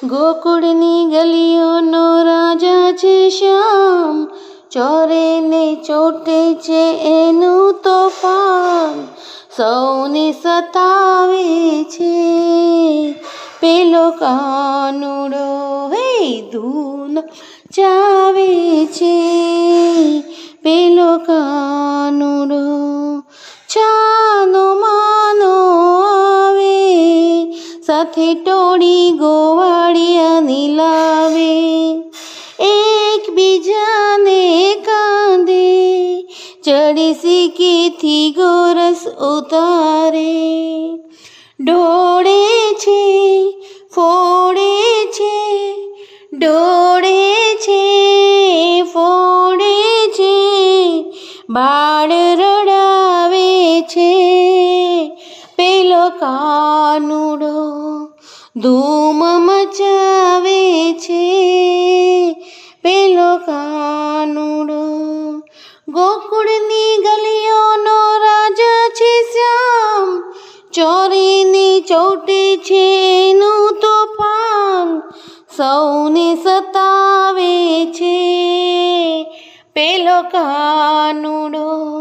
ગોકુળની ગલીઓનો રાજા છે શ્યામ, ચોરે ને ચોટે છે એનું તોફાન, સૌને સતાવે છે પેલો કાનુડો, હે ધૂન ચાવે છે પેલો કાનુડો. છાનો માનો આવે, સાથે ટોળી ગોવાળિયાની લાવે, એકબીજાને કાંધે ચડી શીકેથી ગોરસ ઉતારે, ઢોળે છે ફોડે છે, ઢોળે છે ફોડે છે, બાળ રડાવે છે પેલો કાનુડો, ધૂમ મચાવે છે પેલો કાનુડો. ગોકુળની ગલીઓનો રાજા છે શ્યામ, ચોરીની ચોટે છે એનું તોફાન, સૌને સતાવે છે પેલો કાનુડો.